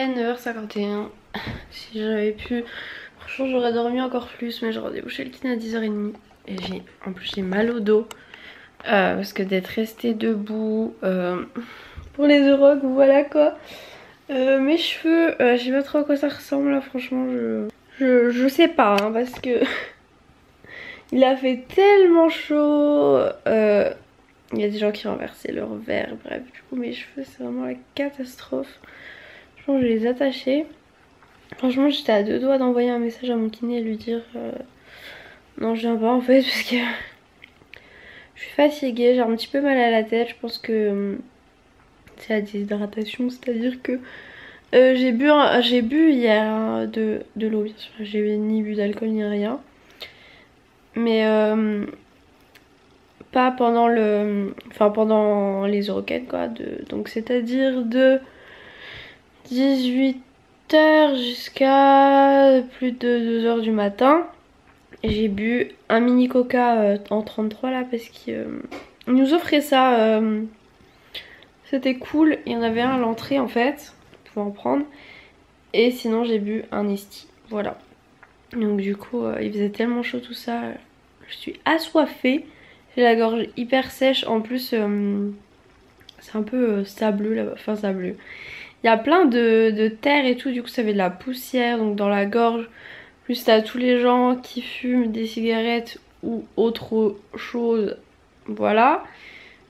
fait 9h51. Si j'avais pu, franchement j'aurais dormi encore plus, mais j'ai rendez-vous chez le kiné à 10h30. Et en plus j'ai mal au dos. Parce que d'être restée debout pour les Eurogues, voilà quoi. Mes cheveux, je sais pas trop à quoi ça ressemble là, franchement je sais pas hein, parce que il a fait tellement chaud. Il y a des gens qui renversaient leur verre, bref, du coup mes cheveux c'est vraiment la catastrophe. Je pense que je vais les attacher. Franchement j'étais à deux doigts d'envoyer un message à mon kiné et lui dire non je viens pas en fait parce que je suis fatiguée, j'ai un petit peu mal à la tête. Je pense que c'est la déshydratation, c'est à dire que j'ai bu hier hein, de l'eau bien sûr. J'ai ni bu d'alcool ni rien. Mais pas pendant pendant les Euroquettes quoi. Donc c'est à dire de 18h jusqu'à plus de 2h du matin. J'ai bu un mini coca en 33 là parce qu'ils nous offraient ça. C'était cool. Il y en avait un à l'entrée en fait. On pouvait en prendre. Et sinon j'ai bu un esti. Voilà. Donc du coup il faisait tellement chaud tout ça. Je suis assoiffée. J'ai la gorge hyper sèche. En plus c'est un peu sableux là-bas. Enfin sableux. Il y a plein de terre et tout. Du coup ça fait de la poussière donc dans la gorge. Plus t'as tous les gens qui fument des cigarettes ou autre chose. Voilà.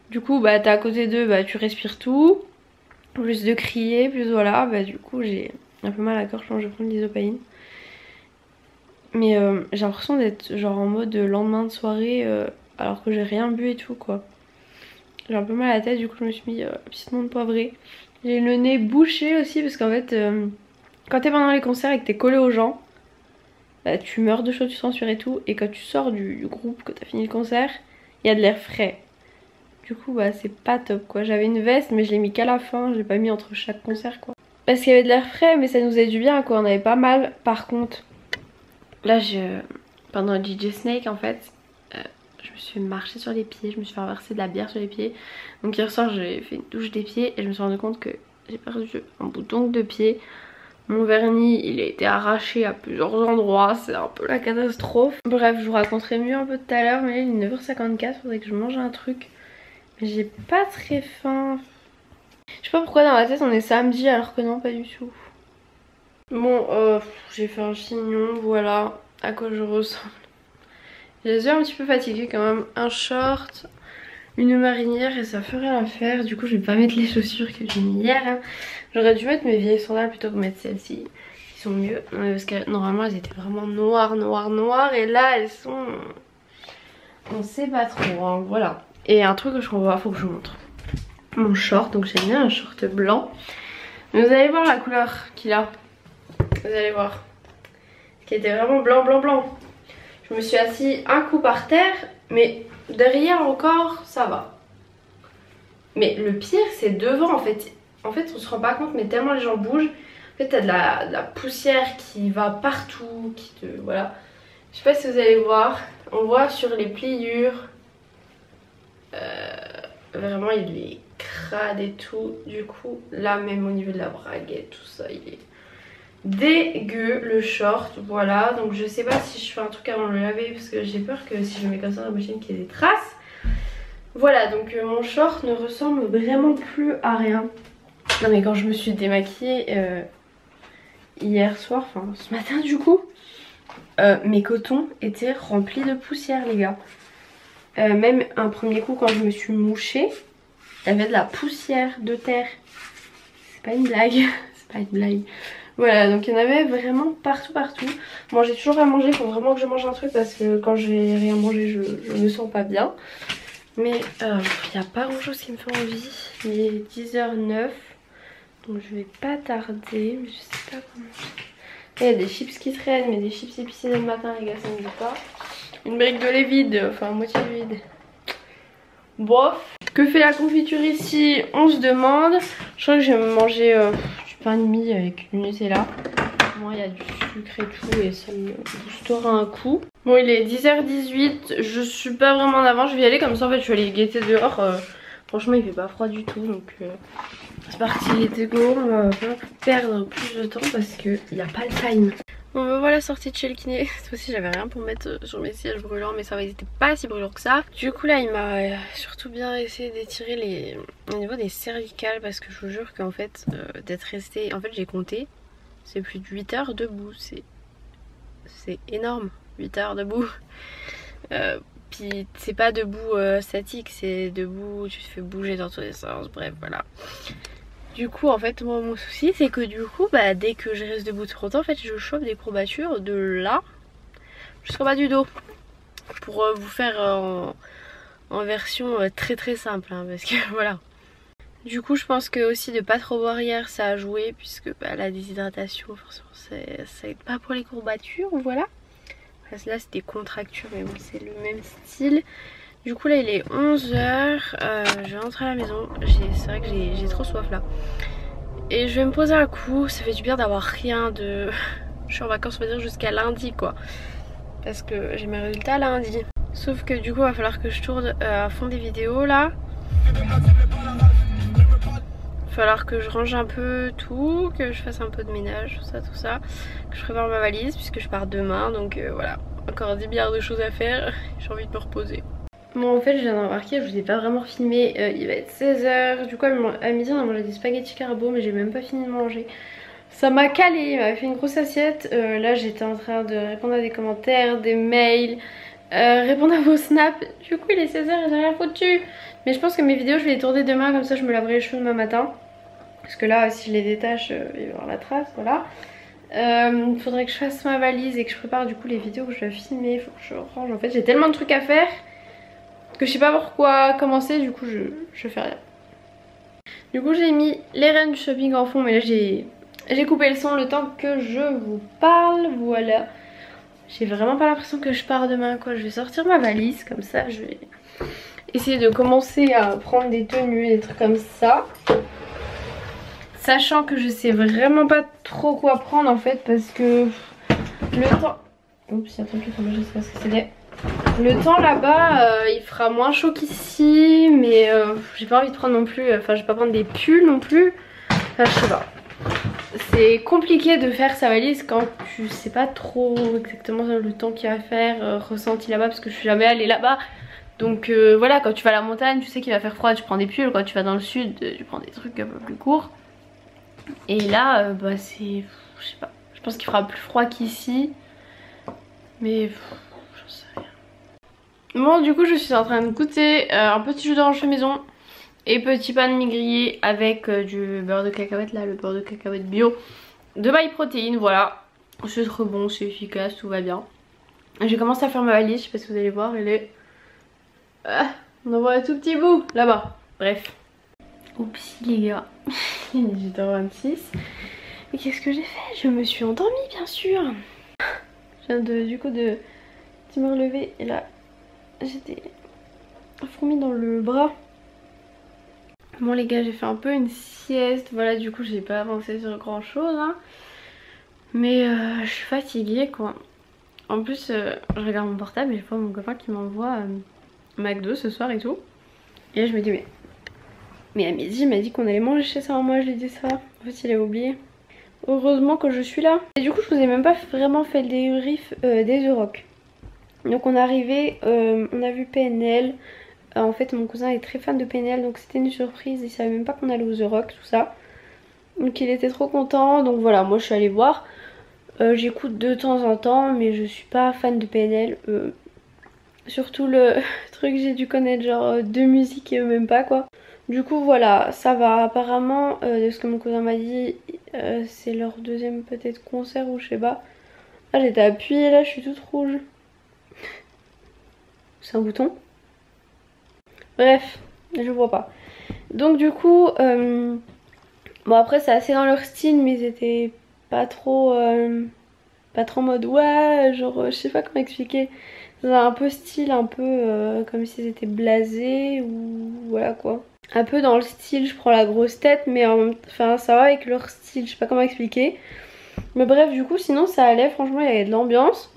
Du coup bah t'es à côté d'eux, bah tu respires tout. Plus de crier, plus voilà. Bah du coup j'ai un peu mal à la gorge quand je prends de l'isopaïne. Mais j'ai l'impression d'être genre en mode lendemain de soirée alors que j'ai rien bu et tout quoi. J'ai un peu mal à la tête, du coup je me suis mis petite menthe poivrée. J'ai le nez bouché aussi parce qu'en fait quand t'es pendant les concerts et que t'es collé aux gens, bah, tu meurs de chaud, tu transpires et tout. Et quand tu sors du groupe, que t'as fini le concert, il y a de l'air frais. Du coup bah c'est pas top quoi. J'avais une veste mais je l'ai mis qu'à la fin, je l'ai pas mis entre chaque concert quoi. Parce qu'il y avait de l'air frais mais ça nous faisait du bien quoi, on avait pas mal. Par contre, là pendant le DJ Snake en fait, je me suis marché sur les pieds, je me suis fait renverser de la bière sur les pieds. Donc hier soir j'ai fait une douche des pieds et je me suis rendu compte que j'ai perdu un bout d'ongle de pied. Mon vernis il a été arraché à plusieurs endroits, c'est un peu la catastrophe. Bref, je vous raconterai mieux un peu tout à l'heure, mais là il est 9h54, faudrait que je mange un truc. Mais j'ai pas très faim. Je sais pas pourquoi dans ma tête on est samedi alors que non, pas du tout. Bon, j'ai fait un chignon, voilà à quoi je ressemble. J'ai les yeux un petit peu fatiguée quand même, un short, une marinière et ça ferait l'affaire. Du coup je vais pas mettre les chaussures que j'ai mis hier hein. J'aurais dû mettre mes vieilles sandales plutôt que mettre celles-ci qui sont mieux parce que normalement elles étaient vraiment noires et là elles sont, on sait pas trop hein, voilà. Et un truc que je comprends pas, faut que je vous montre mon short. Donc j'ai mis un short blanc, mais vous allez voir la couleur qu'il a, vous allez voir, qui était vraiment blanc. Je me suis assis un coup par terre, mais derrière encore ça va. Mais le pire c'est devant en fait. En fait on se rend pas compte mais tellement les gens bougent. En fait t'as de la poussière qui va partout, qui te... voilà. Je sais pas si vous allez voir. On voit sur les pliures. Vraiment il est crade et tout. Du coup là même au niveau de la braguette tout ça il est dégueu le short. Voilà donc je sais pas si je fais un truc avant de le laver parce que j'ai peur que si je le mets comme ça dans la machine qu'il y ait des traces. Voilà donc mon short ne ressemble vraiment plus à rien. Non mais quand je me suis démaquillée hier soir, enfin ce matin du coup, mes cotons étaient remplis de poussière les gars. Même un premier coup quand je me suis mouchée, il y avait de la poussière de terre. C'est pas une blague, c'est pas une blague. Voilà donc il y en avait vraiment partout. Bon j'ai toujours à manger, faut vraiment que je mange un truc parce que quand j'ai rien mangé je me sens pas bien. Mais il n'y a pas grand chose qui me fait envie. Il est 10h09. Donc je vais pas tarder. Mais je sais pas comment. Il y a des chips qui traînent. Mais des chips épicés le matin les gars ça me dit pas. Une brique de lait vide. Enfin à moitié vide. Bof. Que fait la confiture ici? On se demande. Je crois que je vais me manger du pain de mie avec du Nutella. Moi il y a du sucre et tout. Et ça me boostera un coup. Bon il est 10h18, je suis pas vraiment en avant, je vais y aller comme ça en fait je vais aller guetter dehors Franchement il fait pas froid du tout donc c'est parti, let's go. On va pas perdre plus de temps parce qu'il n'y a pas le time. Bon me voilà sortie de chez le kiné. Cette fois-ci j'avais rien pour mettre sur mes sièges brûlants, mais ça va, ils étaient pas si brûlants que ça. Du coup là il m'a surtout bien essayé d'étirer au niveau des cervicales, parce que je vous jure qu'en fait d'être resté, en fait j'ai compté, c'est plus de 8 heures debout, c'est énorme, 8 heures debout. Puis c'est pas debout statique, c'est debout, tu te fais bouger dans tous les sens, bref voilà. Du coup en fait moi mon souci c'est que du coup bah, dès que je reste debout trop longtemps en fait je chope des courbatures de là jusqu'au bas du dos. Pour vous faire en version très très simple hein, parce que voilà. Du coup je pense que aussi de pas trop boire hier ça a joué, puisque bah, la déshydratation forcément ça aide pas pour les courbatures, voilà. Là c'est des contractures mais bon c'est le même style. Du coup là il est 11h, je vais rentrer à la maison, c'est vrai que j'ai trop soif là. Et je vais me poser un coup, ça fait du bien d'avoir rien de... Je suis en vacances on va dire jusqu'à lundi quoi. Parce que j'ai mes résultats lundi. Sauf que du coup il va falloir que je tourne à fond des vidéos là. Il va falloir que je range un peu tout, que je fasse un peu de ménage, tout ça. Que je prépare ma valise puisque je pars demain, donc voilà. Encore 10 milliards de choses à faire, j'ai envie de me reposer. Bon en fait je viens d'en remarquer, je vous ai pas vraiment filmé, il va être 16h, du coup à midi on a mangé des spaghettis carbo mais j'ai même pas fini de manger. Ça m'a calé, il m'avait fait une grosse assiette, là j'étais en train de répondre à des commentaires, des mails, répondre à vos snaps, du coup il est 16h et j'ai rien foutu. Mais je pense que mes vidéos je vais les tourner demain, comme ça je me laverai les cheveux demain matin. Parce que là si je les détache il va y avoir la trace, voilà. Il faudrait que je fasse ma valise et que je prépare du coup les vidéos que je vais filmer, il faut que je range, en fait j'ai tellement de trucs à faire que je sais pas par quoi commencer, du coup je fais rien. Du coup j'ai mis les reines du shopping en fond, mais là j'ai coupé le son le temps que je vous parle, voilà. J'ai vraiment pas l'impression que je pars demain quoi, je vais sortir ma valise, comme ça je vais essayer de commencer à prendre des tenues, des trucs comme ça. Sachant que je sais vraiment pas trop quoi prendre en fait, parce que le temps... Oups, il y a un truc qui est tombé, je sais pas ce que c'était. Le temps là-bas il fera moins chaud qu'ici, mais j'ai pas envie de prendre non plus, enfin je vais pas prendre des pulls non plus, enfin je sais pas. C'est compliqué de faire sa valise quand tu sais pas trop exactement le temps qu'il va faire, ressenti là-bas, parce que je suis jamais allée là-bas. Donc voilà, quand tu vas à la montagne tu sais qu'il va faire froid, tu prends des pulls, quand tu vas dans le sud tu prends des trucs un peu plus courts. Et là bah c'est, je sais pas, je pense qu'il fera plus froid qu'ici, mais j'en sais rien. Bon du coup je suis en train de goûter un petit jus d'orange fait maison et petit pain de mie grillé avec du beurre de cacahuète, là le beurre de cacahuète bio de My Protein, voilà. C'est trop bon, c'est efficace, tout va bien. J'ai commencé à faire ma valise, je sais pas si vous allez voir, elle est... on en voit un tout petit bout là-bas, bref. Oups les gars, il est 18h26. Et qu'est-ce que j'ai fait? Je me suis endormie bien sûr. Je viens du coup de me relever et là j'étais fourmi dans le bras. Bon les gars j'ai fait un peu une sieste, voilà du coup j'ai pas avancé sur grand chose hein. Mais je suis fatiguée quoi. En plus je regarde mon portable et je vois mon copain qui m'envoie McDo ce soir et tout. Et là je me dis mais à midi il m'a dit qu'on allait manger chez sa maman, je lui ai dit ça. En fait il a oublié. Heureusement que je suis là. Et du coup je vous ai même pas vraiment fait le débrief des The Rock. Donc on est arrivé, on a vu PNL. En fait mon cousin est très fan de PNL, donc c'était une surprise, il savait même pas qu'on allait au The Rock, tout ça. Donc il était trop content, donc voilà, moi je suis allée voir. J'écoute de temps en temps, mais je suis pas fan de PNL. Surtout le truc, j'ai dû connaître genre deux musiques et même pas quoi. Du coup voilà, ça va. Apparemment, de ce que mon cousin m'a dit, c'est leur deuxième peut-être concert ou je sais pas. Ah j'étais appuyée là, je suis toute rouge. C'est un bouton? Bref, je vois pas. Donc du coup, bon après c'est assez dans leur style, mais ils étaient pas trop en mode ouais, genre je sais pas comment expliquer. C'est un peu style, un peu comme s'ils étaient blasés ou voilà quoi. Un peu dans le style, je prends la grosse tête, mais enfin ça va avec leur style, je sais pas comment expliquer. Mais bref, du coup sinon ça allait, franchement il y avait de l'ambiance.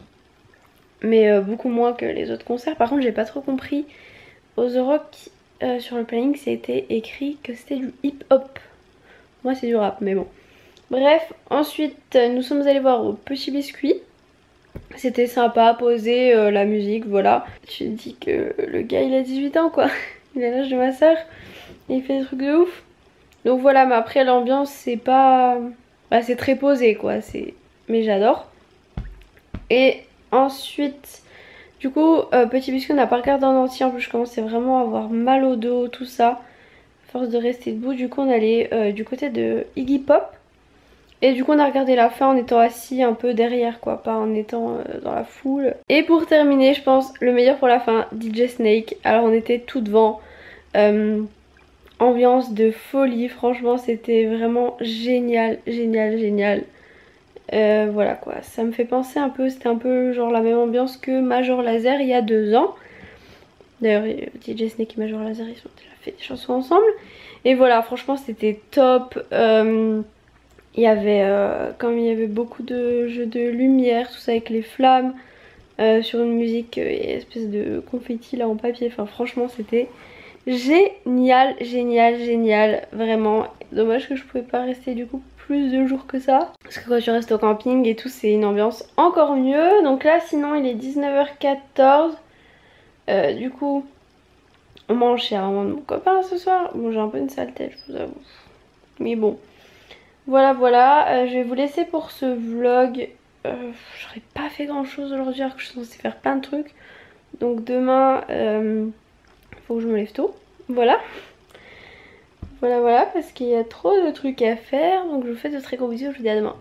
Mais beaucoup moins que les autres concerts. Par contre j'ai pas trop compris au The Rock sur le planning c'était écrit que c'était du hip-hop. Moi c'est du rap mais bon. Bref, ensuite nous sommes allés voir au Petit Biscuit. C'était sympa, posé, la musique, voilà. Je dis que le gars il a 18 ans quoi. Il a l'âge de ma soeur. Et il fait des trucs de ouf. Donc voilà, mais après l'ambiance c'est pas... Bah, c'est très posé quoi. Mais j'adore. Et ensuite... Du coup, Petit Biscuit on n'a pas regardé en entier. En plus je commençais vraiment à avoir mal au dos, tout ça. À force de rester debout, du coup on allait du côté de Iggy Pop. Et du coup on a regardé la fin en étant assis un peu derrière quoi, pas en étant dans la foule. Et pour terminer je pense le meilleur pour la fin, DJ Snake. Alors on était tout devant, ambiance de folie, franchement c'était vraiment génial, génial, génial. Voilà quoi, ça me fait penser un peu, c'était un peu genre la même ambiance que Major Lazer il y a 2 ans. D'ailleurs DJ Snake et Major Lazer ils ont déjà fait des chansons ensemble. Et voilà franchement c'était top. Il y avait, comme il y avait beaucoup de jeux de lumière, tout ça avec les flammes, sur une musique et espèce de confetti là en papier. Enfin franchement c'était génial, génial, génial, vraiment. Dommage que je pouvais pas rester du coup plus de jours que ça. Parce que quand tu restes au camping et tout c'est une ambiance encore mieux. Donc là sinon il est 19h14. Du coup on mange chez un de mon copain ce soir. Bon j'ai un peu une sale tête je vous avoue. Mais bon. Voilà voilà, je vais vous laisser pour ce vlog. J'aurais pas fait grand chose aujourd'hui alors que je suis censée faire plein de trucs. Donc demain, faut que je me lève tôt. Voilà. Voilà voilà parce qu'il y a trop de trucs à faire. Donc je vous fais de très gros bisous, je vous dis à demain.